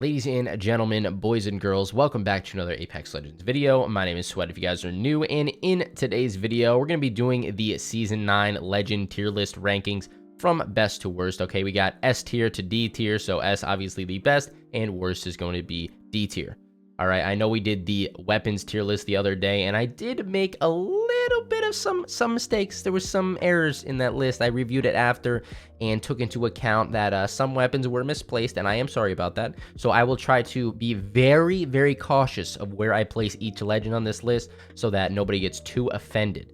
Ladies and gentlemen, boys and girls, welcome back to another Apex Legends video. My name is Sweat if you guys are new, and in today's video, we're going to be doing the Season 9 Legend tier list rankings from best to worst. Okay, we got S tier to D tier, so S obviously the best, and worst is going to be D tier. All right, I know we did the weapons tier list the other day, and I did make a little bit of some mistakes. There was some errors in that list. I reviewed it after and took into account that some weapons were misplaced, and I am sorry about that. So I will try to be very, very cautious of where I place each legend on this list so that nobody gets too offended.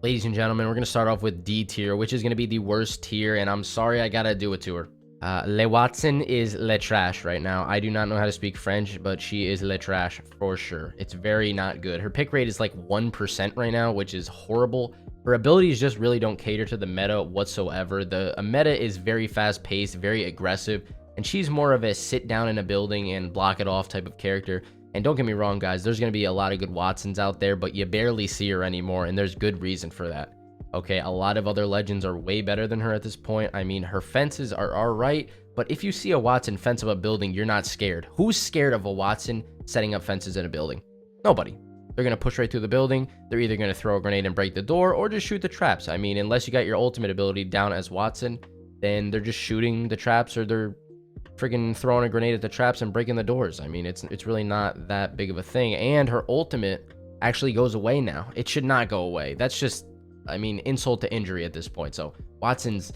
Ladies and gentlemen, we're going to start off with D tier, which is going to be the worst tier, and I'm sorry I got to do it to her. Wattson is le trash right now. I do not know how to speak French, but she is le trash for sure. It's very not good. Her pick rate is like 1% right now, which is horrible. Her abilities just really don't cater to the meta whatsoever. The meta is very fast paced, very aggressive, and she's more of a sit down in a building and block it off type of character. And don't get me wrong, guys, there's going to be a lot of good Wattsons out there, but you barely see her anymore, and there's good reason for that. Okay, a lot of other legends are way better than her at this point. I mean, her fences are all right, but if you see a Wattson fence up a building, you're not scared. Who's scared of a Wattson setting up fences in a building? Nobody. They're going to push right through the building. They're either going to throw a grenade and break the door or just shoot the traps. I mean, unless you got your ultimate ability down as Wattson, then they're just shooting the traps or they're freaking throwing a grenade at the traps and breaking the doors. I mean, it's really not that big of a thing. And her ultimate actually goes away now. It should not go away. That's just, I mean, insult to injury at this point. So Wattson's,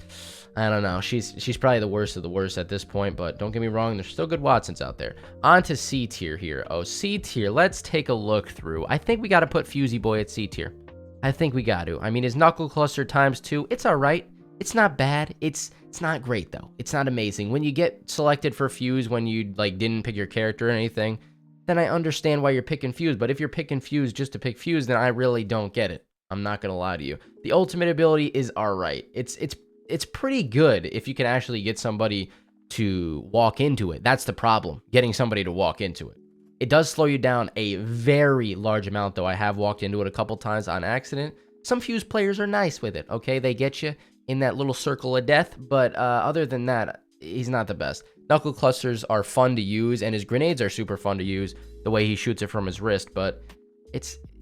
I don't know. She's probably the worst of the worst at this point, but don't get me wrong, there's still good Wattsons out there. On to C tier here. Oh, C tier. Let's take a look through. I think we got to put Fusey Boy at C tier. I think we got to. I mean, his knuckle cluster ×2, it's all right. It's not bad. It's not great though. It's not amazing. When you get selected for Fuse when you like didn't pick your character or anything, then I understand why you're picking Fuse. But if you're picking Fuse just to pick Fuse, then I really don't get it. I'm not gonna lie to you. The ultimate ability is all right. It's pretty good if you can actually get somebody to walk into it. That's the problem, getting somebody to walk into it. It does slow you down a very large amount, though. I have walked into it a couple times on accident. Some Fuse players are nice with it, okay? They get you in that little circle of death, but other than that, he's not the best. Knuckle clusters are fun to use, and his grenades are super fun to use, the way he shoots it from his wrist, but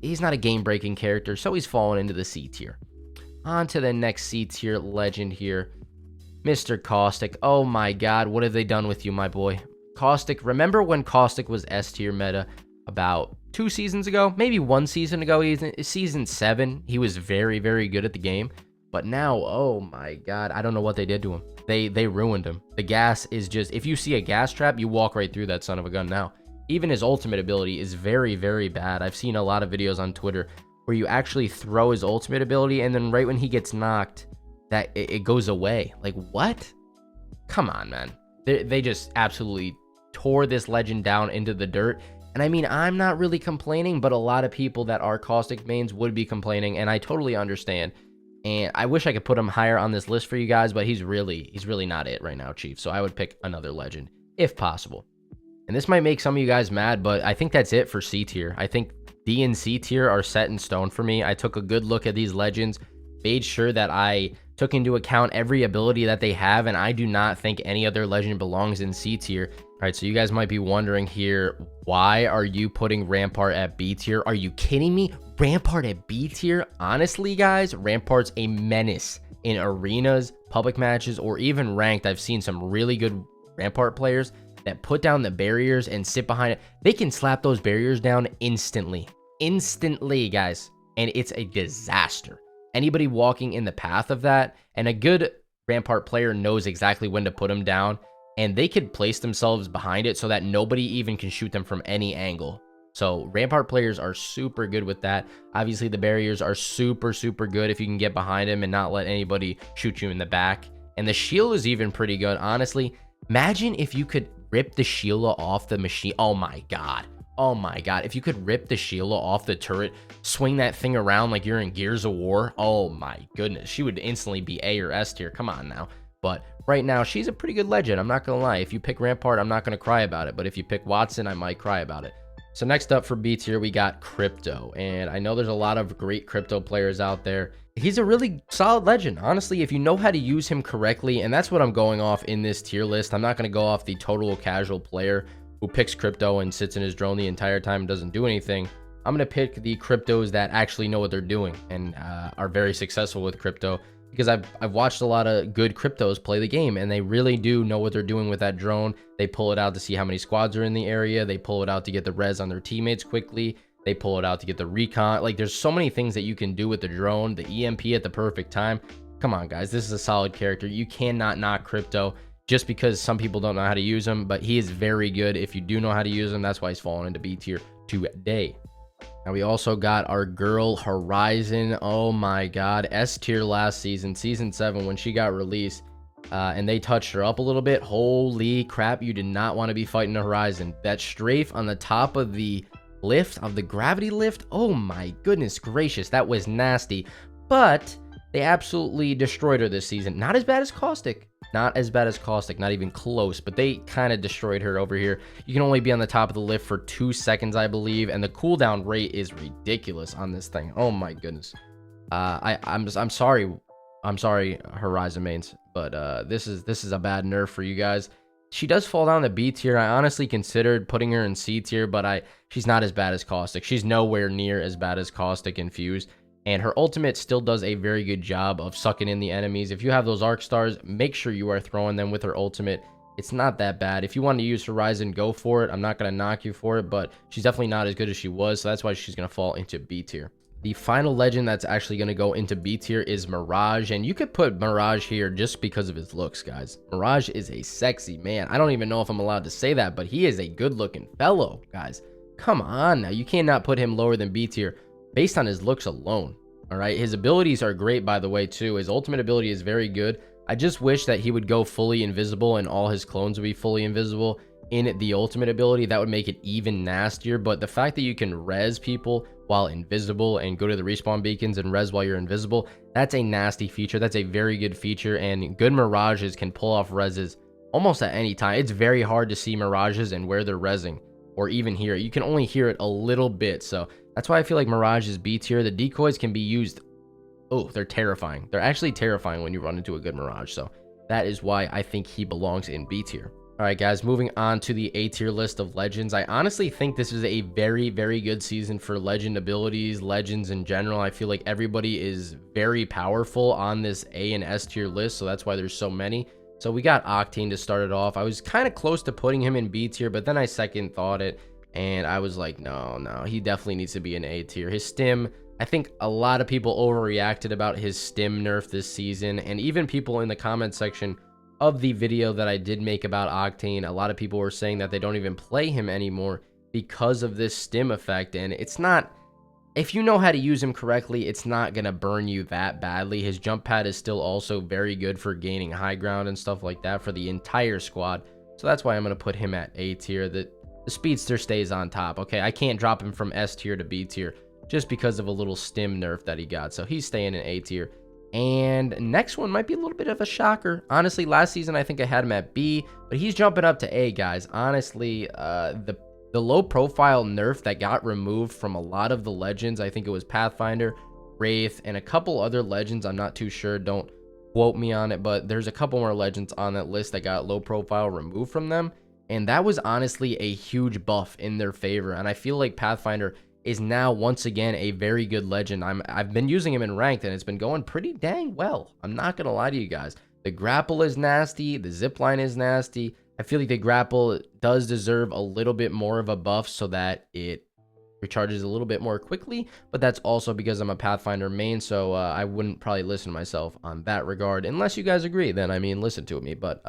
he's not a game-breaking character, so he's fallen into the C tier. On to the next C tier legend here, Mr. Caustic. Oh my god, what have they done with you, my boy? Caustic, remember when Caustic was S tier meta about 2 seasons ago? Maybe 1 season ago, season 7. He was very, very good at the game. But now, oh my god, I don't know what they did to him. They ruined him. The gas is just, if you see a gas trap, you walk right through that son of a gun now. Even his ultimate ability is very, very bad. I've seen a lot of videos on Twitter where you actually throw his ultimate ability, and then right when he gets knocked, that it goes away. Like, what? Come on, man. They just absolutely tore this legend down into the dirt. And I mean, I'm not really complaining, but a lot of people that are Caustic mains would be complaining, and I totally understand. And I wish I could put him higher on this list for you guys, but he's really not it right now, Chief. So I would pick another legend, if possible. And this might make some of you guys mad, but I think that's it for C tier. I think D and C tier are set in stone for me. I took a good look at these legends, made sure that I took into account every ability that they have, and I do not think any other legend belongs in C tier. All right, so you guys might be wondering here, why are you putting Rampart at B tier? Are you kidding me? Rampart at B tier? Honestly, guys, Rampart's a menace in arenas, public matches, or even ranked. I've seen some really good Rampart players that put down the barriers and sit behind it. They can slap those barriers down instantly, guys, and it's a disaster. Anybody walking in the path of that, and a good Rampart player knows exactly when to put them down, and they could place themselves behind it so that nobody even can shoot them from any angle. So Rampart players are super good with that. Obviously, the barriers are super good if you can get behind them and not let anybody shoot you in the back. And the shield is even pretty good, honestly. Imagine if you could rip the Sheila off the machine. Oh my god. Oh my god. If you could rip the Sheila off the turret, swing that thing around like you're in Gears of War. Oh my goodness. She would instantly be A or S tier. Come on now. But right now, she's a pretty good legend. I'm not going to lie. If you pick Rampart, I'm not going to cry about it. But if you pick Wattson, I might cry about it. So next up for B tier, we got Crypto. And I know there's a lot of great Crypto players out there. He's a really solid legend, honestly, if you know how to use him correctly. And that's what I'm going off in this tier list. I'm not going to go off the total casual player who picks crypto and sits in his drone the entire time and doesn't do anything. I'm going to pick the cryptos that actually know what they're doing and are very successful with crypto, because I've watched a lot of good cryptos play the game, and they really do know what they're doing with that drone. They pull it out to see how many squads are in the area. They pull it out to get the res on their teammates quickly. They pull it out to get the recon. Like, there's so many things that you can do with the drone, the EMP at the perfect time. Come on, guys. This is a solid character. You cannot knock crypto just because some people don't know how to use him, but he is very good if you do know how to use him. That's why he's fallen into B tier today. Now, we also got our girl Horizon. Oh my god, S tier last season, season 7, when she got released, and they touched her up a little bit. Holy crap, you did not want to be fighting a Horizon. That strafe on the top of the lift, of the gravity lift, oh my goodness gracious, that was nasty. But they absolutely destroyed her this season. Not as bad as Caustic. Not as bad as Caustic, not even close, but they kind of destroyed her over here. You can only be on the top of the lift for 2 seconds, I believe, and the cooldown rate is ridiculous on this thing. Oh my goodness. I'm sorry, Horizon mains, but this is a bad nerf for you guys. She does fall down to B tier. I honestly considered putting her in C tier, but she's not as bad as Caustic. She's nowhere near as bad as Caustic and Fuse. And her ultimate still does a very good job of sucking in the enemies. If you have those arc stars, make sure you are throwing them with her ultimate. It's not that bad. If you want to use Horizon, go for it. I'm not going to knock you for it, but she's definitely not as good as she was, so that's why she's going to fall into B tier. The final legend that's actually going to go into B tier is Mirage, and you could put Mirage here just because of his looks, guys. Mirage is a sexy man. I don't even know if I'm allowed to say that, but he is a good-looking fellow, guys. Come on now. You cannot put him lower than B tier based on his looks alone. All right, his abilities are great, by the way, too. His ultimate ability is very good. I just wish that he would go fully invisible and all his clones would be fully invisible in the ultimate ability. That would make it even nastier. But the fact that you can res people while invisible and go to the respawn beacons and res while you're invisible, that's a nasty feature. That's a very good feature, and good Mirages can pull off reses almost at any time. It's very hard to see Mirages and where they're resing, or even hear it. You can only hear it a little bit, so that's why I feel like Mirage is B tier. The decoys can be used. Oh, they're terrifying. They're actually terrifying when you run into a good Mirage. So that is why I think he belongs in B tier. All right, guys, moving on to the A tier list of legends. I honestly think this is a very, very good season for legend abilities, legends in general. I feel like everybody is very powerful on this A and S tier list. So that's why there's so many. So we got Octane to start it off. I was kind of close to putting him in B tier, but then I second thought it. And I was like, no, he definitely needs to be an A tier. His stim, I think a lot of people overreacted about his stim nerf this season. And even people in the comment section of the video that I did make about Octane, a lot of people were saying that they don't even play him anymore because of this stim effect. And it's not, if you know how to use him correctly, it's not going to burn you that badly. His jump pad is still also very good for gaining high ground and stuff like that for the entire squad. So that's why I'm going to put him at A tier. The speedster stays on top. Okay, I can't drop him from S tier to B tier just because of a little stim nerf that he got. So he's staying in A tier. And next one might be a little bit of a shocker. Honestly, last season I think I had him at B, but he's jumping up to A, guys. Honestly, the low profile nerf that got removed from a lot of the legends, I think it was Pathfinder, Wraith, and a couple other legends. I'm not too sure. Don't quote me on it, but there's a couple more legends on that list that got low profile removed from them. And that was honestly a huge buff in their favor. And I feel like Pathfinder is now once again a very good legend. I've been using him in ranked and it's been going pretty dang well. I'm not going to lie to you guys. The grapple is nasty. The zipline is nasty. I feel like the grapple does deserve a little bit more of a buff so that it recharges a little bit more quickly. But that's also because I'm a Pathfinder main. So I wouldn't probably listen to myself on that regard. Unless you guys agree, then I mean, listen to me. But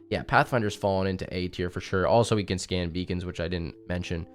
yeah, Pathfinder's fallen into A tier for sure. Also, we can scan beacons, which I didn't mention.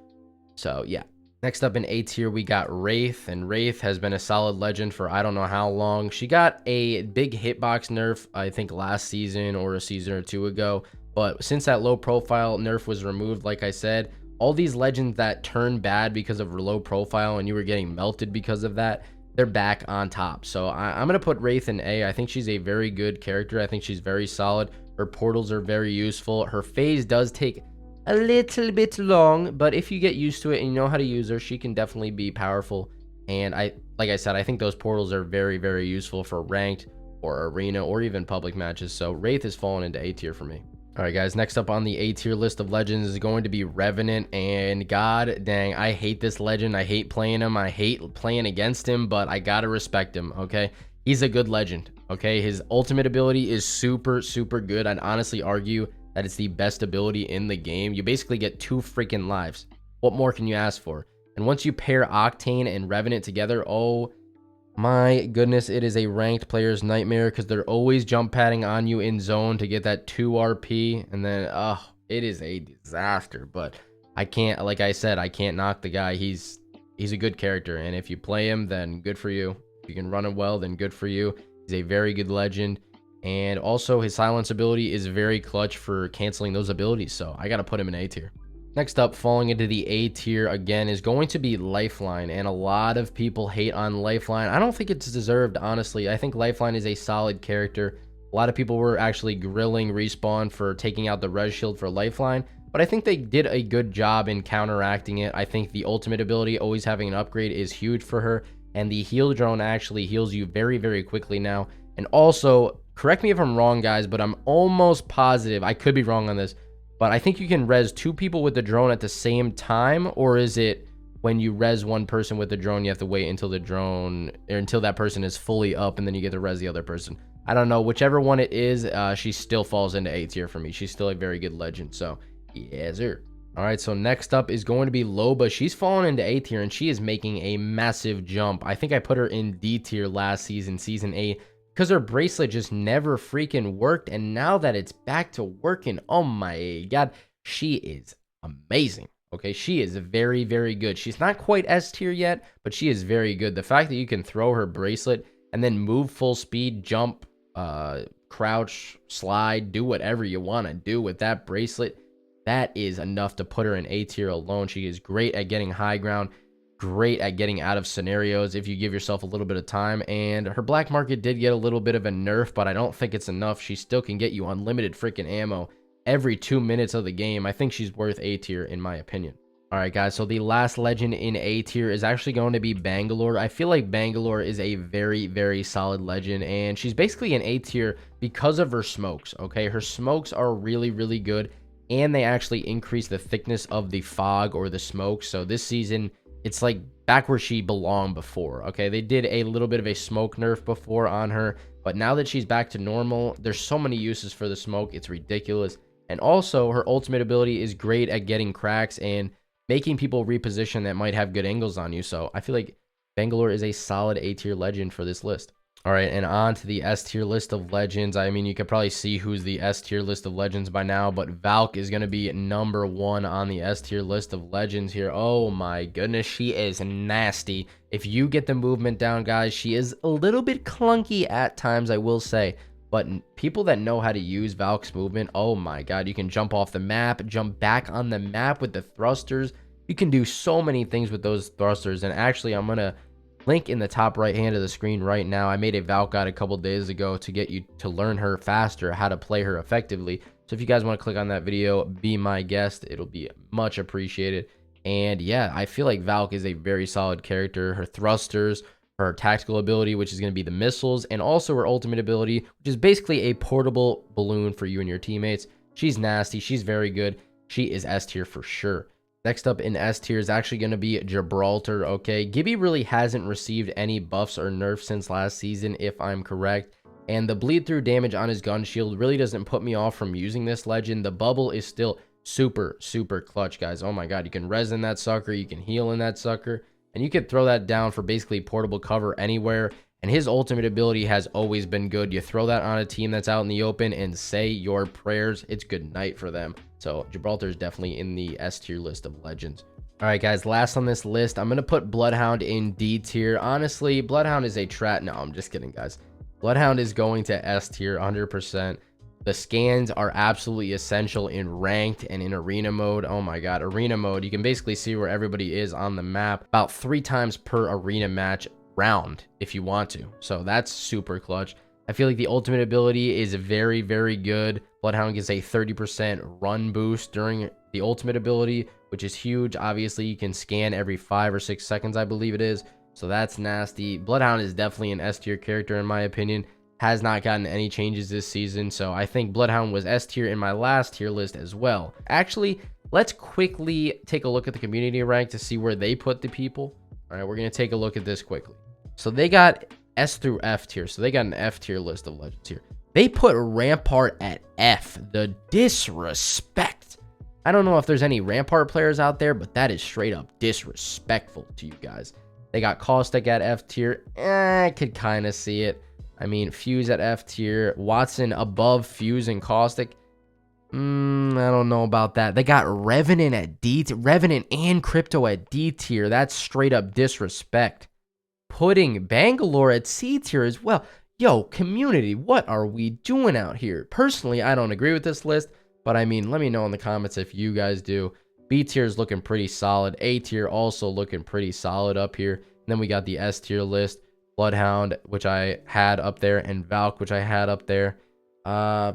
So yeah. Next up in A tier, we got Wraith, and Wraith has been a solid legend for I don't know how long. She got a big hitbox nerf, I think last season or a season or two ago, but since that low profile nerf was removed, like I said, all these legends that turned bad because of low profile and you were getting melted because of that, they're back on top. So I'm going to put Wraith in A. I think she's a very good character. I think she's very solid. Her portals are very useful. Her phase does take a little bit long, but if you get used to it and you know how to use her, she can definitely be powerful. And like I said, I think those portals are very, very useful for ranked or arena or even public matches. So Wraith has fallen into A tier for me. All right, guys, next up on the A tier list of legends is going to be Revenant, and god dang, I hate this legend. I hate playing him. I hate playing against him, but I gotta respect him, okay? He's a good legend, okay? His ultimate ability is super, super good. I'd honestly argue that it's the best ability in the game. You basically get 2 freaking lives. What more can you ask for? And once you pair Octane and Revenant together, oh my goodness, it is a ranked player's nightmare because they're always jump padding on you in zone to get that 2 RP, and then it is a disaster. But I can't, like I said, I can't knock the guy. He's a good character, and if you play him, then good for you. If you can run him well, then good for you. He's a very good legend, and also his silence ability is very clutch for canceling those abilities, so I gotta put him in A tier. Next up, falling into the A tier again, is going to be Lifeline, and a lot of people hate on Lifeline. I don't think it's deserved, honestly. I think Lifeline is a solid character. A lot of people were actually grilling Respawn for taking out the res shield for Lifeline, but I think they did a good job in counteracting it. I think the ultimate ability, always having an upgrade, is huge for her, and the heal drone actually heals you very, very quickly now. And also, correct me if I'm wrong, guys, but I'm almost positive, I could be wrong on this, but I think you can res 2 people with the drone at the same time, or is it when you res 1 person with the drone, you have to wait until the drone, or until that person is fully up, and then you get to res the other person? I don't know. Whichever one it is, she still falls into A tier for me. She's still a very good legend, so yeah, sir. All right, so next up is going to be Loba. She's fallen into A tier, and she is making a massive jump. I think I put her in D tier last season, season 8, because her bracelet just never freaking worked, and now that it's back to working, oh my god, she is amazing. Okay, she is very, very good. She's not quite S tier yet, but she is very good. The fact that you can throw her bracelet and then move full speed, jump, crouch, slide, do whatever you want to do with that bracelet, that is enough to put her in A tier alone. She is great at getting high ground, great at getting out of scenarios if you give yourself a little bit of time, and her black market did get a little bit of a nerf, but I don't think it's enough. She still can get you unlimited freaking ammo every 2 minutes of the game. I think she's worth A tier in my opinion. All right, guys, so the last legend in A tier is actually going to be Bangalore. I feel like Bangalore is a very, very solid legend, and she's basically in A tier because of her smokes, okay? Her smokes are really, really good, and they actually increase the thickness of the fog or the smoke. So this season, it's like back where she belonged before, okay? They did a little bit of a smoke nerf before on her, but now that she's back to normal, there's so many uses for the smoke, it's ridiculous. And also, her ultimate ability is great at getting cracks and making people reposition that might have good angles on you. So I feel like Bangalore is a solid A tier legend for this list. All right, and on to the S tier list of legends. I mean, you could probably see who's the S tier list of legends by now, but Valk is going to be number 1 on the S tier list of legends here. Oh my goodness, she is nasty. If you get the movement down, guys, she is a little bit clunky at times, I will say. But people that know how to use Valk's movement, oh my god, you can jump off the map, jump back on the map with the thrusters. You can do so many things with those thrusters, and actually, I'm going to link in the top right hand of the screen right now. I made a Valk guide a couple days ago to get you to learn her faster, how to play her effectively. So if you guys want to click on that video, be my guest. It'll be much appreciated. And yeah, I feel like Valk is a very solid character. Her thrusters, her tactical ability, which is going to be the missiles, and also her ultimate ability, which is basically a portable balloon for you and your teammates. She's nasty. She's very good. She is S tier for sure. Next up in S tier is actually going to be Gibraltar, okay? Gibby really hasn't received any buffs or nerfs since last season, if I'm correct. And the bleed through damage on his gun shield really doesn't put me off from using this legend. The bubble is still super, super clutch, guys. Oh my god, you can res in that sucker, you can heal in that sucker, and you can throw that down for basically portable cover anywhere. And his ultimate ability has always been good. You throw that on a team that's out in the open and say your prayers, it's good night for them. So Gibraltar is definitely in the S tier list of legends. All right, guys, last on this list, I'm going to put Bloodhound in D tier. Honestly, Bloodhound is a trap. No, I'm just kidding, guys. Bloodhound is going to S tier 100%. The scans are absolutely essential in ranked and in arena mode. Oh my god, arena mode, you can basically see where everybody is on the map about 3 times per arena match round if you want to. So that's super clutch. I feel like the ultimate ability is very, very good. Bloodhound gets a 30% run boost during the ultimate ability, which is huge. Obviously, you can scan every 5 or 6 seconds, I believe it is. So that's nasty. Bloodhound is definitely an S tier character in my opinion. has not gotten any changes this season. So I think Bloodhound was S tier in my last tier list as well. Actually, let's quickly take a look at the community rank to see where they put the people. All right, we're going to take a look at this quickly. So they got S through F tier. So they got an F tier list of legends here. They put Rampart at F. The disrespect. I don't know if there's any Rampart players out there, but that is straight up disrespectful to you guys. They got Caustic at F tier. I could kind of see it. I mean, Fuse at F tier. Wattson above Fuse and Caustic. I don't know about that. They got Revenant at D tier. Revenant and Crypto at D tier. That's straight up disrespect. Putting Bangalore at C tier as well. Yo, community, what are we doing out here? Personally, I don't agree with this list, but I mean, let me know in the comments if you guys do. B tier is looking pretty solid. A tier also looking pretty solid up here. And then we got the S tier list. Bloodhound, which I had up there, and Valk, which I had up there. I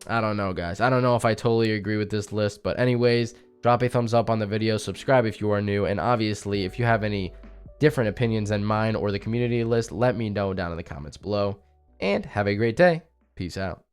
don't know, guys. I don't know if I totally agree with this list, but anyways, drop a thumbs up on the video, subscribe if you are new, and obviously, if you have any different opinions than mine or the community list, let me know down in the comments below, and have a great day. Peace out.